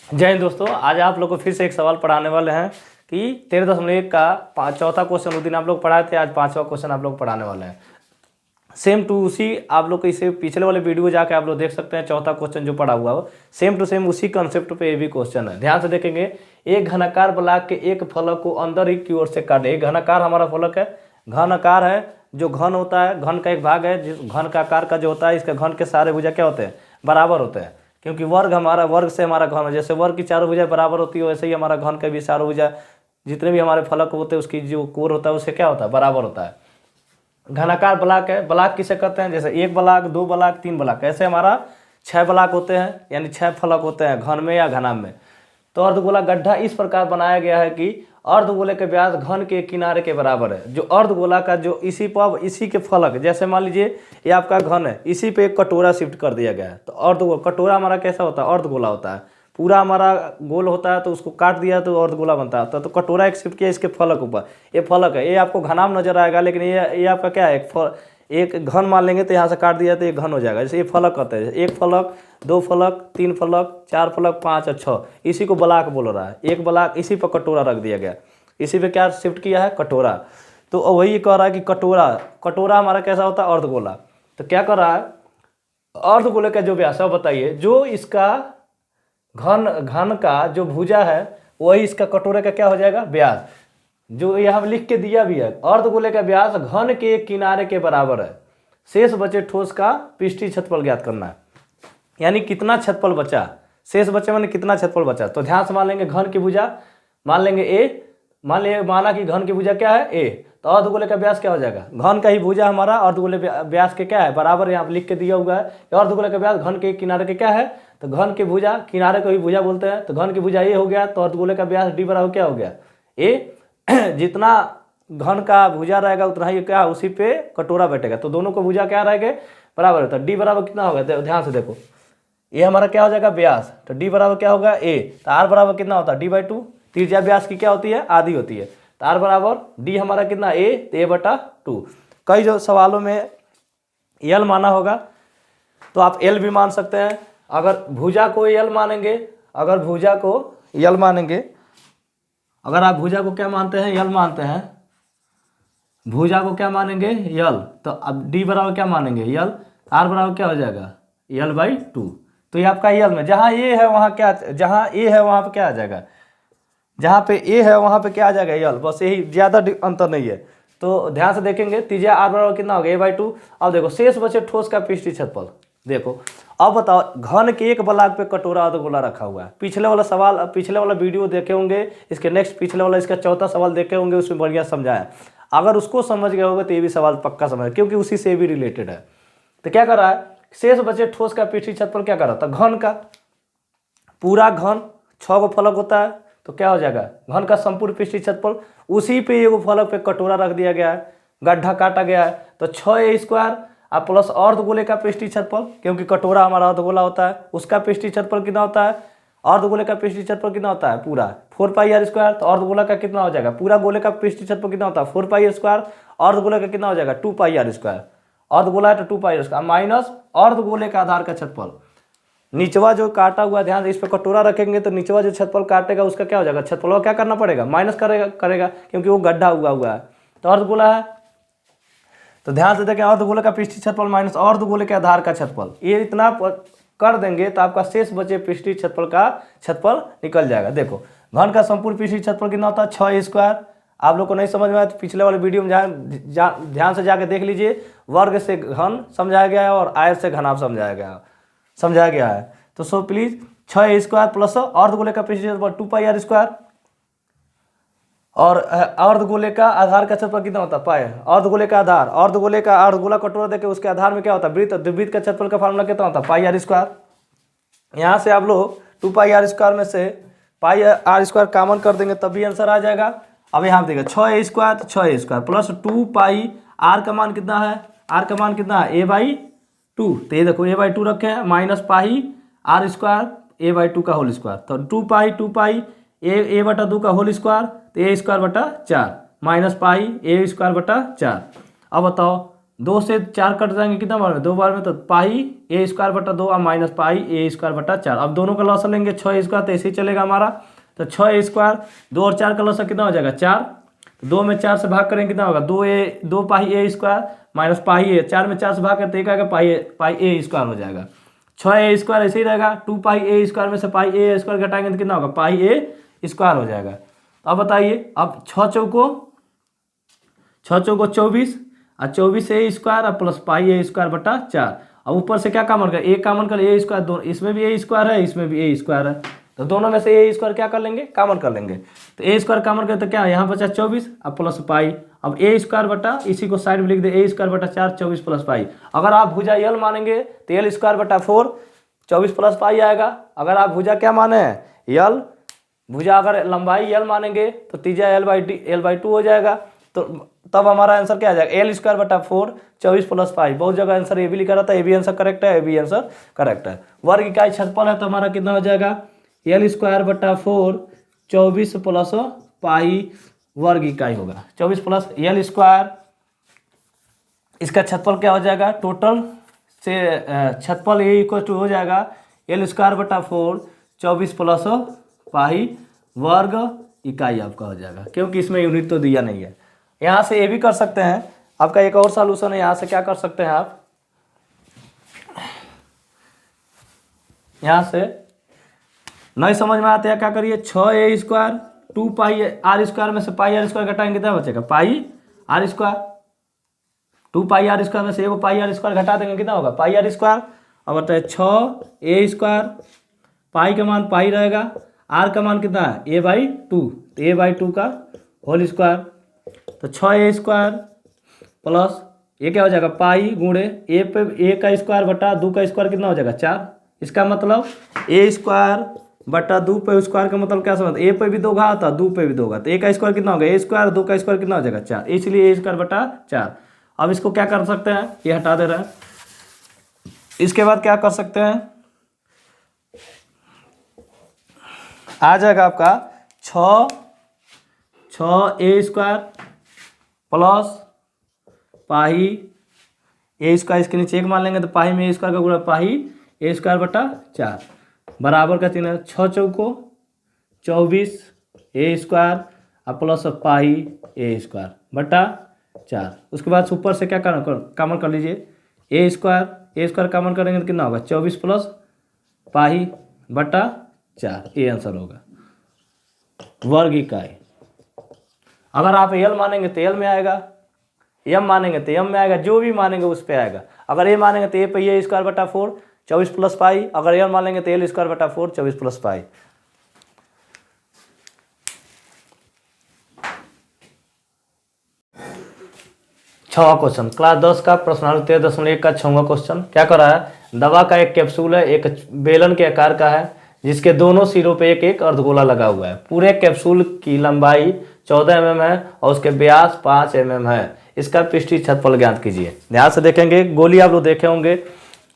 जय हिंद दोस्तों, आज आप लोग को फिर से एक सवाल पढ़ाने वाले हैं कि 13.1 का चौथा क्वेश्चन उस दिन आप लोग पढ़ाए थे। आज पांचवा क्वेश्चन आप लोग पढ़ाने वाले हैं। सेम टू उसी आप लोग को इसे पिछले वाले वीडियो जाके आप लोग देख सकते हैं। चौथा क्वेश्चन जो पढ़ा हुआ हो सेम टू सेम उसी कंसेप्ट पे ये भी क्वेश्चन है। ध्यान से देखेंगे। एक घनाकार ब्लॉक के एक फलक को अंदर ही की ओर से काटे। एक घनाकार हमारा फलक है, घन आकार है। जो घन होता है, घन का एक भाग है जिस घन का आकार का जो होता है, इसका घन के सारे भुजा क्या होते हैं? बराबर होते हैं। क्योंकि वर्ग हमारा वर्ग से हमारा घन है। जैसे वर्ग की चारों भुजा बराबर होती है, वैसे ही हमारा घन का भी चारों भुजा जितने भी हमारे फलक होते हैं उसकी जो कोर होता है उससे क्या होता है? बराबर होता है। घनाकार ब्लॉक है। ब्लॉक किसे कहते हैं? जैसे एक ब्लॉक, दो ब्लॉक, तीन ब्लॉक, ऐसे हमारा 6 ब्लॉक होते हैं, यानी 6 फलक होते हैं घन में या घनाभ में। तो अर्धगोला गड्ढा इस प्रकार बनाया गया है कि अर्धगोले के व्यास घन के किनारे के बराबर है। जो अर्धगोला का जो इसी के फलक, जैसे मान लीजिए ये आपका घन है, इसी पे एक कटोरा शिफ्ट कर दिया गया है। तो अर्धगोला कटोरा हमारा कैसा होता है? अर्धगोला होता है। पूरा हमारा गोल होता है तो उसको काट दिया तो अर्धगोला बनता है। तो कटोरा एक शिफ्ट किया इसके फलक ऊपर, ये फलक है। ये आपको घनाभ नजर आएगा, लेकिन ये आपका क्या है? एक घन मान लेंगे तो यहाँ से काट दिया तो ये घन हो जाएगा। जैसे ये फलक कहते हैं, एक फलक, दो फलक, तीन फलक, चार फलक, 5 और 6, इसी को ब्लॉक बोल रहा है। एक ब्लॉक इसी पर कटोरा रख दिया गया, इसी पे क्या शिफ्ट किया है? कटोरा। तो वही कह रहा है कि कटोरा हमारा कैसा होता है? अर्धगोला। तो क्या कर रहा है? अर्धगोले का जो व्यास है बताइए, जो इसका घन का जो भुजा है वही इसका कटोरे का क्या हो जाएगा? व्यास। जो यहाँ लिख के दिया भी है, अर्धगोले का व्यास घन के किनारे के बराबर है। शेष बचे ठोस का पृष्ठीय क्षेत्रफल ज्ञात करना है। यानी कितना क्षेत्रफल बचा? शेष बचे माने कितना क्षेत्रफल बचा। तो ध्यान से मान लेंगे घन की भुजा मान लेंगे ए, माना कि घन की भुजा क्या है? ए। तो अर्धगोले का व्यास क्या हो जाएगा? घन का ही भुजा हमारा अर्धगोले व्यास के क्या है? बराबर। यहाँ लिख के दिया हुआ है अर्धगोले का व्यास घन के किनारे के क्या है? तो घन की भुजा, किनारे को ही भुजा बोलते हैं। तो घन की भुजा ए हो गया, तो अर्धगोले का व्यास डी बराबर क्या हो गया? ए। जितना घन का भुजा रहेगा उतना ही क्या? उसी पे कटोरा बैठेगा। तो दोनों को भुजा क्या रहेगा? बराबर होता है। डी बराबर कितना होगा? ध्यान से देखो, ये हमारा क्या हो जाएगा? व्यास। तो डी बराबर क्या होगा? ए। तो आर बराबर कितना होता है? D/2। त्रिज्या व्यास की क्या होती है? आधी होती है। तो आर बराबर डी हमारा कितना? ए। तो A/2। कई जो सवालों में एल माना होगा तो आप एल भी मान सकते हैं। अगर भुजा को एल मानेंगे, अगर आप भुजा को क्या मानते हैं? यल मानते हैं। भुजा को क्या मानेंगे? यल। तो अब डी बराबर क्या मानेंगे? यल। आर बराबर क्या हो जाएगा? L/2। तो ये आपका यल में जहाँ ए है वहाँ क्या, जहाँ ए है वहाँ पे क्या आ जाएगा? जहाँ पे ए है वहाँ पे क्या आ जाएगा? यल। बस यही, ज़्यादा अंतर नहीं है। तो ध्यान से देखेंगे, त्रिज्या आर बराबर कितना हो गया? A/2। अब देखो शेष बचे ठोस का पृष्ठीय क्षेत्रफल। देखो अब बताओ, घन के एक ब्लॉक पे कटोरा अर्धगोला रखा हुआ है। पिछले वाला वीडियो देखे होंगे, इसके नेक्स्ट पिछले वाला इसका चौथा सवाल देखे होंगे, उसमें बढ़िया समझाया। अगर उसको समझ गए होगे तो ये भी सवाल पक्का समझ, क्योंकि उसी से भी रिलेटेड है। तो क्या कर रहा है? शेष बचे ठोस का पृष्ठीय क्षेत्रफल क्या कर रहा था? घन का पूरा घन 6 को फलक होता है तो क्या हो जाएगा? घन का संपूर्ण पृष्ठीय क्षेत्रफल। उसी पे एगो फलक पे कटोरा रख दिया गया है, गड्ढा काटा गया है। तो 6a² अब प्लस अर्धगोले का पृष्ठीय क्षेत्रफल, क्योंकि कटोरा हमारा अर्धगोला होता है, उसका पृष्ठीय क्षेत्रफल कितना होता है? अर्धगोले का पृष्ठीय क्षेत्रफल कितना होता है? पूरा 4πr²। तो अर्धगोला का कितना हो जाएगा? पूरा गोले का पृष्ठीय क्षेत्रफल कितना होता है? 4πr²। अर्धगोले का कितना हो जाएगा? 2πr²। अर्धगोला है तो 2πr² माइनस अर्धगोले का आधार का क्षेत्रफल। निचवा जो काटा हुआ, ध्यान से इस पे कटोरा रखेंगे तो निचवा जो क्षेत्रफल काटेगा उसका क्या हो जाएगा? क्षेत्रफल क्या करना पड़ेगा? माइनस करेगा क्योंकि वो गड्ढा हुआ है। तो अर्धगोला है, तो ध्यान से देखें, अर्धगोले का पृष्ठीय क्षेत्रफल माइनस अर्धगोले के आधार का क्षेत्रफल, ये इतना कर देंगे तो आपका शेष बचे पृष्ठीय क्षेत्रफल का क्षेत्रफल निकल जाएगा। देखो घन का संपूर्ण पृष्ठीय क्षेत्रफल कितना होता है? 6a²। आप लोग को नहीं समझ में आया तो पिछले वाले वीडियो में ध्यान से जाके देख लीजिए। वर्ग से घन समझाया गया है और आयत से घनाभ समझाया गया है। तो सो प्लीज 6a² प्लस अर्धगोले का पृष्ठीय क्षेत्रफल 2πr²। और अर्धगोले का आधार का क्षेत्रफल कितना होता है? पाए। अर्धगोले का आधार, अर्धगोला कटोरा देके उसके आधार में क्या होता है? वृत्त। वृत्त का क्षेत्रफल का फार्मूला कितना होता है? πr²। यहाँ से आप लोग 2πr² में से πr² कॉमन कर देंगे तब भी आंसर आ जाएगा। अब यहाँ देखिए 6a² तो 6a² प्लस 2π, आर का मान कितना है? आर का मान कितना है? A/2। तो ये देखो A/2 रखे हैं माइनस पाई r² A/2 का होल स्क्वायर। तो 2π a/2 का होल स्क्वायर, तो a² बटा 4 माइनस पाई a² बटा 4। अब बताओ 2 से 4 कट जाएंगे कितना बार में, 2 बार में, तो पाई ए स्क्वायर बटा 2 और माइनस पाई ए स्क्वायर बटा 4। अब दोनों का लॉस लेंगे 6 स्क्वायर, तो ऐसे ही चलेगा हमारा। तो 6 स्क्वायर 2 और 4 का लॉस कितना हो जाएगा 4, तो 2 में 4 से भाग करेंगे कितना होगा 2 पाई ए स्क्वायर माइनस पाई ए, 4 में 4 से भाग करते एक आएगा पाई ए स्क्वायर हो जाएगा। 6 ए स्क्वायर ऐसे ही रहेगा, 2 पाई ए स्क्वायर में से पाई ए स्क्वायर घटाएंगे तो कितना होगा पाई ए स्क्वायर हो जाएगा। अब बताइए, अब 6 चौको 24 और 24 ए स्क्वायर और प्लस पाई ए स्क्वायर बटा 4। अब ऊपर से क्या कॉमन कर, ए कॉमन कर, ए स्क्वायर, दोनों इसमें भी ए स्क्वायर है इसमें भी ए स्क्वायर है, तो दोनों में से ए स्क्वायर क्या कर लेंगे कॉमन कर लेंगे। तो ए स्क्वायर कॉमन कर तो क्या यहाँ बचा 24 अब प्लस पाई। अब ए स्क्वायर बटा, इसी को साइड में लिख दे, ए स्क्वायर बटा 4 24 प्लस पाई। अगर आप भुजा यल मानेंगे तो एल स्क्वायर बटा 4 24 प्लस पाई आएगा। अगर आप भुजा क्या माने हैं यल, भुजा अगर लंबाई यल मानेंगे तो तीजा L/2 हो जाएगा। तो तब हमारा आंसर क्या आ जाएगा एल स्क्वायर बटा 4 24 प्लस पाई। बहुत जगह आंसर ए भी लिखा रहता है, ए भी आंसर करेक्ट है, ए भी आंसर करेक्ट है। वर्ग इकाई क्षेत्रफल है तो हमारा कितना हो जाएगा एल स्क्वायर बटा 4 24 प्लस पाई वर्ग इकाई होगा। 24 प्लस एल स्क्वायर, इसका क्षेत्रफल क्या हो जाएगा टोटल से क्षेत्रफल ए इक्वल टू हो जाएगा एल स्क्वायर बटा 4 24 प्लस पाई वर्ग इकाई आपका हो जाएगा, क्योंकि इसमें यूनिट तो दिया नहीं है। यहाँ से ये भी कर सकते हैं, आपका एक और सॉल्यूशन है। यहाँ से क्या कर सकते हैं आप, यहाँ से नहीं समझ में आते हैं क्या करिए, 6 A square 2 pi r square में से पाई आर स्क्वायर घटाएंगे कितना बचेगा pi r square. 2 pi r square में से एगो पाई आर स्क्वायर घटा देंगे कितना होगा पाई आर स्क्वायर। अब बताए 6 ए स्क्वायर, पाई का मान पाई रहेगा, आर का मान कितना है A/2, तो A/2 का होल स्क्वायर। तो 6 ए स्क्वायर प्लस ये क्या हो जाएगा पाई गुणे ए पे ए का स्क्वायर बटा 2 का स्क्वायर कितना हो जाएगा 4। इसका मतलब ए स्क्वायर बटा 2 पे स्क्वायर का मतलब क्या समझ, ए पे भी 2 घात था 2 पे भी 2 घात, ए का स्क्वायर कितना होगा ए स्क्वायर, 2 का स्क्वायर कितना हो जाएगा 4, इसलिए ए स्क्वायर बटा 4। अब इसको क्या कर सकते हैं, ये हटा दे रहे हैं। इसके बाद क्या कर सकते हैं, आ जाएगा आपका 6 A square plus pi A square, इसके नीचे एक मान लेंगे तो पाई में ए स्क्वायर का गुणा पाई ए स्क्वायर बटा 4 बराबर का चिन्ह 6 चौको 24 ए स्क्वायर और प्लस पाई ए स्क्वायर बटा 4। उसके बाद ऊपर से क्या कॉमन कर लीजिए ए स्क्वायर कॉमन करेंगे तो कितना होगा 24 प्लस पाई बटा 4, ये आंसर होगा वर्ग इकाई। अगर आप एल मानेंगे तो एल में आएगा, एम मानेंगे तो एम में आएगा, जो भी मानेंगे उस पे आएगा। अगर ए मानेंगे तो ए पे ए स्क्वायर बटा 4 24 प्लस पाई, अगर एल मानेंगे तो एल स्क्वायर बटा 4 24 प्लस पाई। छवा क्वेश्चन क्लास 10 का प्रश्नावली 13.1 का 6वां क्वेश्चन क्या कर रहा है, दवा का एक कैप्सूल है, एक बेलन के आकार का है, जिसके दोनों सिरों पे एक एक अर्धगोला लगा हुआ है। पूरे कैप्सूल की लंबाई 14 mm है और उसके व्यास 5 mm है। इसका पृष्ठीय क्षेत्रफल ज्ञात कीजिए। ध्यान से देखेंगे, गोली आप लोग देखे होंगे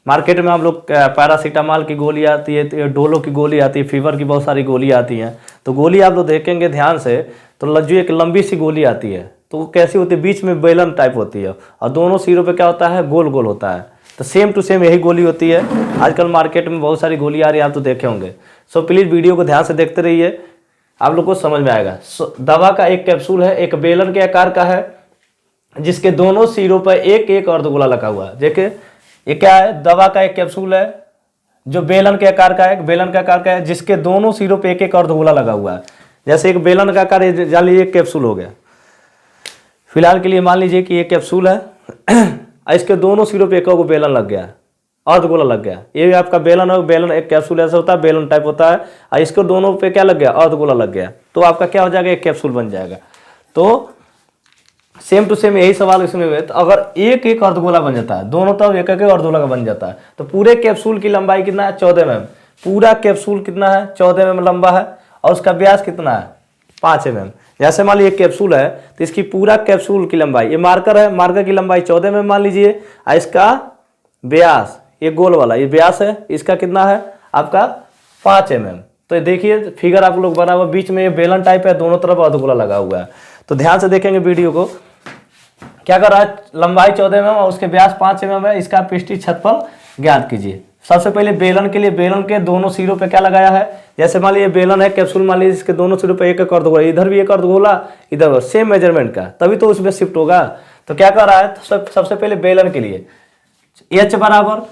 मार्केट में, हम लोग पैरासीटामॉल की गोली आती है, डोलो की गोली आती है, फीवर की बहुत सारी गोली आती हैं। तो गोली आप लोग देखेंगे ध्यान से, तो जो एक लंबी सी गोली आती है तो वो कैसी होती है, बीच में बेलन टाइप होती है और दोनों सिरों पे क्या होता है गोल गोल होता है। तो सेम टू सेम यही गोली होती है। आजकल मार्केट में बहुत सारी गोली आ रही है, आप तो देखे होंगे। सो प्लीज़ वीडियो को ध्यान से देखते रहिए, आप लोग को समझ में आएगा। दवा का एक कैप्सूल है, एक बेलन के आकार का है, जिसके दोनों सिरों पर एक एक अर्धगोला लगा हुआ है। देखिए ये क्या है, दवा का एक कैप्सूल है जो बेलन के आकार का है, बेलन के आकार का है, जिसके दोनों सिरों पे एक एक अर्धगोला लगा हुआ है। जैसे एक बेलन का आकार जान लीजिए एक कैप्सूल हो गया, फिलहाल के लिए मान लीजिए कि ये कैप्सूल है इसके दोनों सिरों पे एक बेलन लग गया, अर्धगोला लग गया। ये भी आपका बेलन है, बेलन एक कैप्सूल ऐसा होता है, बेलन टाइप होता है, और इसके दोनों पे क्या लग गया अर्धगोला लग गया, तो आपका क्या हो जाएगा एक कैप्सूल बन जाएगा। तो सेम टू सेम यही सवाल इसमें हुए। तो अगर एक एक अर्धगोला बन जाता है, दोनों तरफ एक एक अर्धगोला बन जाता है, तो पूरे कैप्सूल की लंबाई कितना है 14 mm। पूरा कैप्सूल कितना है 14 mm लंबा है और उसका व्यास कितना है 5 mm। जैसे मान लीजिए कैप्सूल है तो इसकी पूरा कैप्सूल की लंबाई, ये मार्कर है, मार्कर की लंबाई 14 mm मान लीजिए, और इसका व्यास ये गोल वाला ये व्यास है, इसका कितना है आपका 5 mm। तो देखिए फिगर आप लोग बना हुआ, बीच में ये बेलन टाइप है, दोनों तरफ अर्धगोला लगा हुआ है। तो ध्यान से देखेंगे वीडियो को। क्या कर रहा है, लंबाई 14 mm और उसके व्यास 5 mm है, इसका पृष्ठीय क्षेत्रफल ज्ञात कीजिए। सबसे पहले बेलन के लिए बेलन के दोनों सिरों पे क्या लगाया है, जैसे मान लीजिए बेलन है कैप्सूल, मान लीजिए इसके दोनों सिरों पे एक एक अर्धगोला, इधर भी एक अर्धगोला, इधर सेम मेजरमेंट का, तभी तो उसमें शिफ्ट होगा। तो क्या कर रहा है, सबसे पहले बेलन के लिए H बराबर,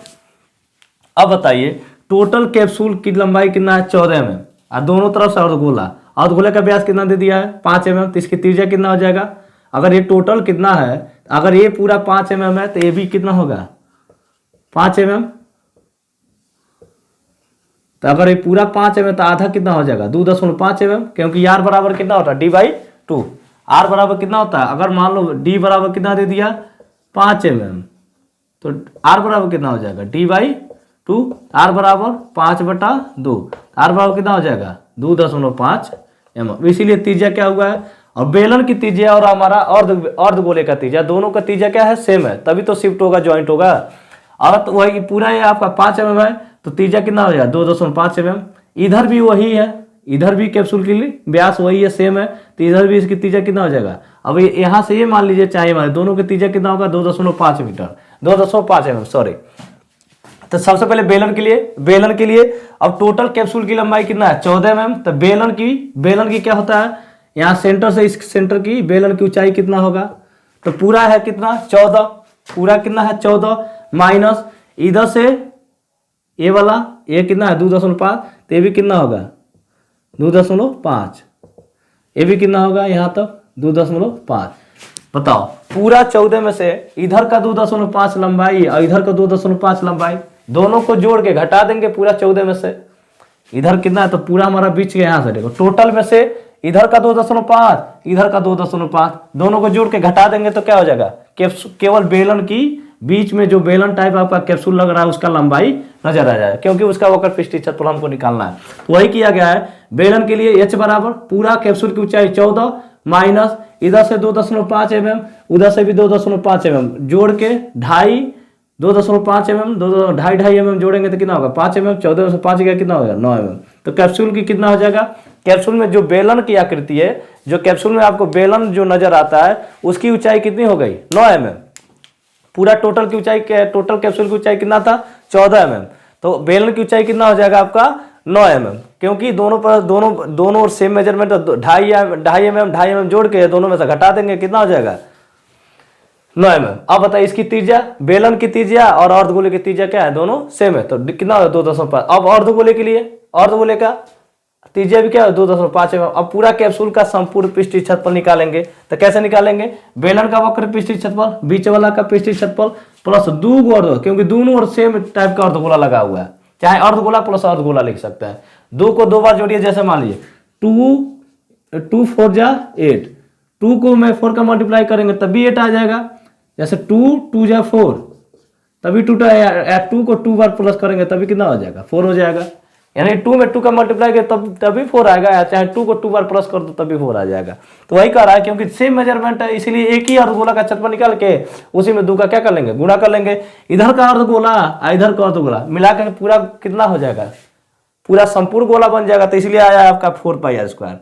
अब बताइए टोटल कैप्सूल की लंबाई कितना है 14 mm और दोनों तरफ से अर्धगोला, अर्धगोले का व्यास कितना दे दिया है 5 mm, तो इसकी त्रिज्या कितना हो जाएगा, अगर ये टोटल कितना है, अगर ये पूरा 5 mm है तो ये भी कितना होगा 5 mm, तो अगर ये पूरा 5 mm तो आधा कितना हो जाएगा 2.5 mm, क्योंकि R बराबर कितना होता है D/2, R बराबर कितना होता है, अगर मान लो D बराबर कितना दे दिया 5 mm, तो R बराबर कितना हो जाएगा D/2, R बराबर 5/2, R बराबर कितना हो जाएगा 2.5 mm, इसीलिए त्रिज्या क्या हुआ है, और बेलन की त्रिज्या और हमारा अर्धगोले का त्रिज्या, दोनों का त्रिज्या क्या है सेम है, तभी तो शिफ्ट होगा, ज्वाइंट होगा। और तो वही पूरा ये आपका 5 mm है तो त्रिज्या कितना हो जाएगा 2.5 mm, इधर भी वही है, इधर भी कैप्सूल के लिए व्यास वही है सेम है, तो इधर भी इसकी त्रिज्या कितना हो जाएगा, अब यहाँ से ये मान लीजिए चाहिए हमारे दोनों की त्रिज्या कितना होगा 2.5 मीटर, 2.5 mm सॉरी। तो सबसे पहले बेलन के लिए अब टोटल कैप्सूल की लंबाई कितना है 14 mm, तो बेलन की क्या होता है, यहाँ सेंटर से इस सेंटर की बेलन की ऊंचाई कितना होगा, तो पूरा है कितना 14, पूरा कितना है 14 माइनस इधर से ये वाला ये कितना है 2.5, तो ये भी कितना होगा 2.5, ये भी कितना होगा यहाँ तक 2.5। बताओ पूरा 14 में से इधर का 2.5 लंबाई और इधर का 2.5 लंबाई, दोनों को जोड़ के घटा देंगे पूरा 14 में से, इधर कितना है तो पूरा हमारा बीच के यहाँ से देखो टोटल में से इधर का 2.5 इधर का 2.5, दोनों को जोड़ के घटा देंगे तो क्या हो जाएगा, केवल बेलन की बीच में जो बेलन टाइप आपका कैप्सूल लग रहा है उसका लंबाई नजर आ जाए, क्योंकि उसका वक्र पृष्ठीय क्षेत्रफल हमको निकालना है। तो वही किया गया है, बेलन के लिए H बराबर पूरा कैप्सूल की ऊंचाई 14 माइनस इधर से 2.5 mm उधर से भी 2.5 mm जोड़ के 2.5 mm 2.5 mm जोड़ेंगे तो कितना होगा 5 mm, 14 में से 5 गया कितना होगा 9 mm। तो कैप्सूल की कितना हो जाएगा, कैप्सूल में जो बेलन की आकृति है, जो कैप्सूल में आपको बेलन जो नजर आता है उसकी ऊंचाई कितनी हो गई 9 mm, पूरा टोटल की ऊंचाई टोटल कैप्सूल की ऊंचाई कितना था 14 mm, तो बेलन की ऊंचाई कितना हो जाएगा आपका 9 mm, क्योंकि दोनों और सेम मेजरमेंट, 2.5 mm जोड़ के दोनों में से घटा देंगे कितना हो जाएगा 9 mm। अब बताइए इसकी त्रिज्या, बेलन की त्रिज्या और अर्धगोले की त्रिज्या क्या है, दोनों सेम है, तो कितना होगा 2.5। अब अर्धगोले के लिए अर्धगोले का त्रिज्या भी क्या है 2.5 mm। अब पूरा कैप्सूल का संपूर्ण पृष्ठीय क्षेत्रफल निकालेंगे, तो कैसे निकालेंगे, बेलन का वक्र पृष्ठीय क्षेत्रफल, बीच वाला का पृष्ठीय क्षेत्रफल प्लस 2 अर्ध, क्योंकि दोनों और सेम टाइप का अर्धगोला लगा हुआ है, चाहे अर्धगोला प्लस अर्धगोला लिख सकते हैं। 2 को 2 बार जोड़िए, जैसे मान लीजिए 2 4 जा 8, 2 को मैं 4 का मल्टीप्लाई करेंगे तभी 8 आ जाएगा, जैसे 2 जा 4 तभी 2 को 2 बार प्लस करेंगे तभी कितना हो जाएगा 4 हो जाएगा, यानी 2 में 2 का मल्टीप्लाई किया तभी 4 आएगा, चाहे 2 को 2 बार प्लस कर दो तभी 4 आ जाएगा। तो वही कह रहा है क्योंकि सेम मेजरमेंट है, इसीलिए एक ही अर्धगोला का क्षेत्रफल निकाल के उसी में 2 का क्या कर लेंगे गुणा कर लेंगे, इधर का अर्धगोला इधर का अर्धगोला मिलाकर पूरा कितना हो जाएगा, पूरा संपूर्ण गोला बन जाएगा, तो इसलिए आया आपका 4πr²।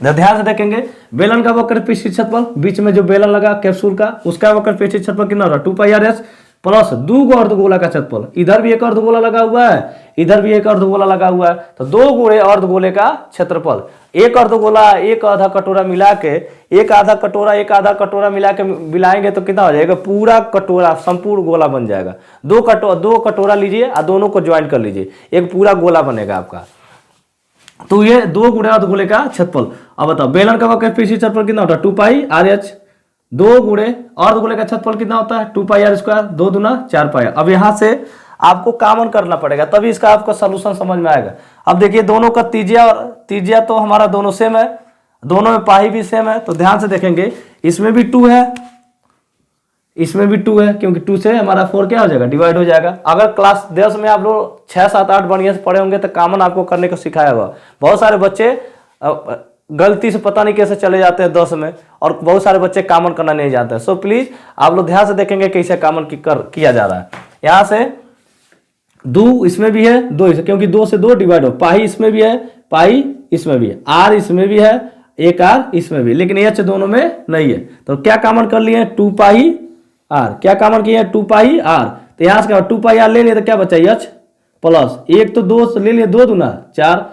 ध्यान से देखेंगे, बेलन का वक्र पृष्ठीय क्षेत्रफल, बीच में जो बेलन लगा कैप्सूल का उसका वक्र पृष्ठीय क्षेत्रफल कितना हो रहा है 2πrs प्लस 2 को अर्धगोला का क्षेत्रफल, इधर भी एक अर्धगोला लगा हुआ है इधर भी एक अर्धगोला लगा हुआ है, तो 2 गुणे अर्धगोले का क्षेत्रफल, एक अर्धगोला एक आधा कटोरा मिला के एक आधा कटोरा मिला के मिलाएंगे तो कितना हो जाएगा, पूरा कटोरा संपूर्ण गोला बन जाएगा। 2 कटोरा लीजिए और दोनों को ज्वाइंट कर लीजिए, एक पूरा गोला बनेगा आपका। तो ये 2 गुणे अर्धगोले का क्षेत्रफल। अब बताओ बेलन का वक्र पृष्ठीय क्षेत्रफल कितना होता है 2πrh, 2 गुणे अर्धगोले का क्षेत्रफल कितना होता है 2πr², 2 दूना 4πr। अब यहां से आपको कॉमन करना पड़ेगा तभी इसका आपको सलूशन समझ में आएगा। अब देखिए दोनों का त्रिज्या तो हमारा दोनों सेम है, दोनों में पाई भी सेम है, तो ध्यान से देखेंगे इसमें भी 2 है इसमें भी 2 है, क्योंकि 2 से हमारा 4 क्या हो जाएगा डिवाइड हो जाएगा। अगर क्लास 10 में आप लोग 6 7 8 बढ़िया से पढ़े होंगे तो कॉमन आपको करने को सिखाया हुआ। बहुत सारे बच्चे गलती से पता नहीं कैसे चले जाते हैं 10 में, और बहुत सारे बच्चे कॉमन करना नहीं जानते हैं। सो प्लीज आप लोग ध्यान से देखेंगे कैसे कॉमन किया जा रहा है। यहाँ से 2 इसमें भी है 2 इसमें, क्योंकि 2 से 2 डिवाइड हो, पाई इसमें भी है पाई इसमें भी है, आर इसमें भी है एक आर इसमें भी, लेकिन एच दोनों में नहीं है। तो क्या कॉमन कर लिए 2 पाई आर, क्या कॉमन किए 2 पाई आर। तो यहाँ से 2 पाई आर ले लिए तो क्या बचा एच प्लस एक, तो 2 ले लिए 2 दूना 4,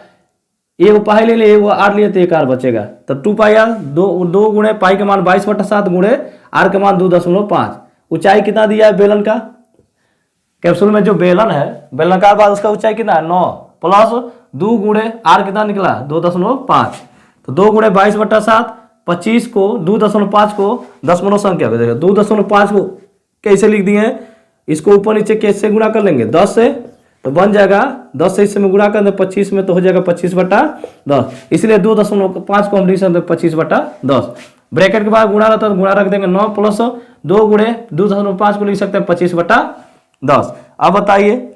एक पाई ले लिए, एक आर लिए तो एक आर बचेगा। तो 2 पाई आर 2 गुणे पाई के मान 22/7 गुणे आर के मान 2.5। ऊंचाई कितना दिया है बेलन का, कैप्सूल में जो बेलन है बेलनाकार बाद उसका ऊंचाई कितना है 9 प्लस 2 गुणे आर कितना निकला 2.5। तो 2 गुणे 22/7, 25 को 2.5 को दशमलव संख्या को देखो 2.5 को कैसे लिख दिए हैं, इसको ऊपर नीचे कैसे गुणा कर लेंगे 10 से, तो बन जाएगा 10 से इसमें गुणा कर दे 25 में तो हो जाएगा 25/10, इसलिए 2.5 को हम लिख सकते 25/10। ब्रैकेट के बाद गुणा रहता है तो गुणा रख देंगे 9 प्लस 2 गुणे 2.5 को लिख सकते हैं 25/10। अब बताइए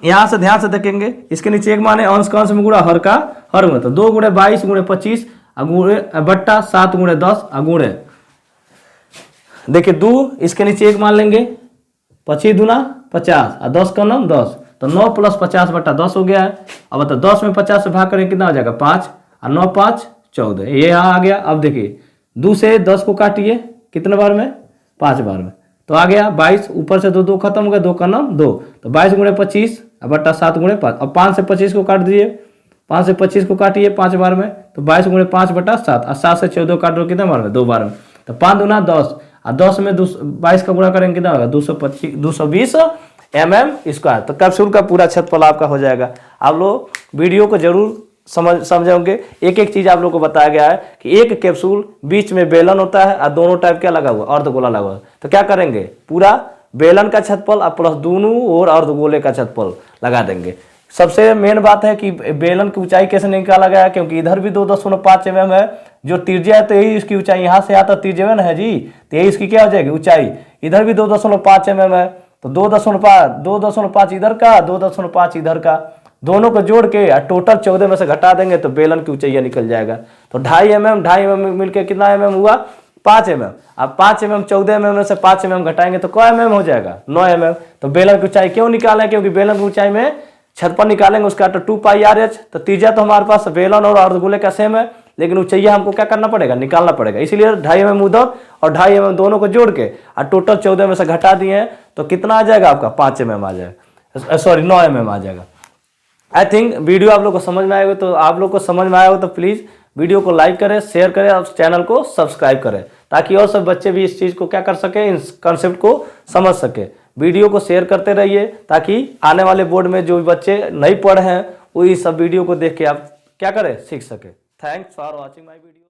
यहां से ध्यान से देखेंगे, इसके नीचे एक मान है अंश का अंश में गुणा हर का हर में, तो 2 गुणे 22 गुणे 25 गुणे बट्टा 7 गुणे 10 गुणे, देखिए 2 इसके नीचे एक मान लेंगे 25 दूना 50 और 10 का नाम 10, तो 9 प्लस 50/10 हो गया है। अब बताओ 10 में 50 से भाग करें कितना हो जाएगा 5 और 9 5 14, ये यहाँ आ गया। अब देखिए 2 से 10 को काटिए कितने बार में 5 बार में, तो आ गया 22, ऊपर से 2 खत्म हो गया, 2 का नाम 2, तो 22 गुणे 25 बट्टा 7 गुणे 5। अब 5 से 25 को काट दीजिए, 5 से 25 को काटिए 5 बार में, तो 22 गुणे 5/7 और 7 से 14 काट दो कितने बार में 2 बार में, तो 5 दूना 10 और 10 में 22 का गुणा करेंगे कितना होगा 220 mm²। तो कैप्सूल का पूरा क्षेत्रफल आपका हो जाएगा। आप लोग वीडियो को जरूर समझोगे, एक एक चीज आप लोग को बताया गया है कि एक कैप्सूल बीच में बेलन होता है और दोनों टाइप क्या लगा हुआ अर्धगोला लगा हुआ है। तो क्या करेंगे पूरा बेलन का क्षेत्रफल और प्लस दोनों और अर्धगोले का क्षेत्रफल लगा देंगे। सबसे मेन बात है कि बेलन की ऊंचाई कैसे निकाला गया है, क्योंकि इधर भी 2.5 mm है, जो त्रिज्या है तो यही इसकी ऊंचाई, यहाँ से आता त्रिज्या है जी, तो यही इसकी क्या हो जाएगी ऊंचाई। इधर भी 2.5 mm है, तो 2.5 इधर का 2.5 इधर का, दोनों को जोड़ के टोटल 14 में से घटा देंगे तो बेलन की ऊंचाई निकल जाएगा। तो 2.5 mm मिलकर कितना mm हुआ 5 mm। अब 5 mm 14 mm में से 5 mm घटाएंगे तो क्या mm हो जाएगा 9 mm। तो बेलन की ऊंचाई क्यों निकालें, क्योंकि बेलन की ऊंचाई में क्षेत्रफल निकालेंगे उसका तो 2 पाई आर एच, तो त्रिज्या तो हमारे पास बेलन और अर्धगोले का सेम है, लेकिन ऊंचाई हमको क्या करना पड़ेगा निकालना पड़ेगा, इसलिए 2.5 mm उधर और 2.5 mm दोनों को जोड़ के और टोटल 14 में से घटा दिए हैं तो कितना आ जाएगा आपका 5 mm आ जाएगा, सॉरी 9 mm आ जाएगा। आई थिंक वीडियो आप लोग को समझ में आएगा, तो आप लोग को समझ में आया हो तो प्लीज़ वीडियो को लाइक करें, शेयर करें और चैनल को सब्सक्राइब करें, ताकि और सब बच्चे भी इस चीज़ को क्या कर सके, इस कॉन्सेप्ट को समझ सके। वीडियो को शेयर करते रहिए ताकि आने वाले बोर्ड में जो भी बच्चे नहीं पढ़े हैं वो इस सब वीडियो को देख के आप क्या करें सीख सके। Thanks for watching my video.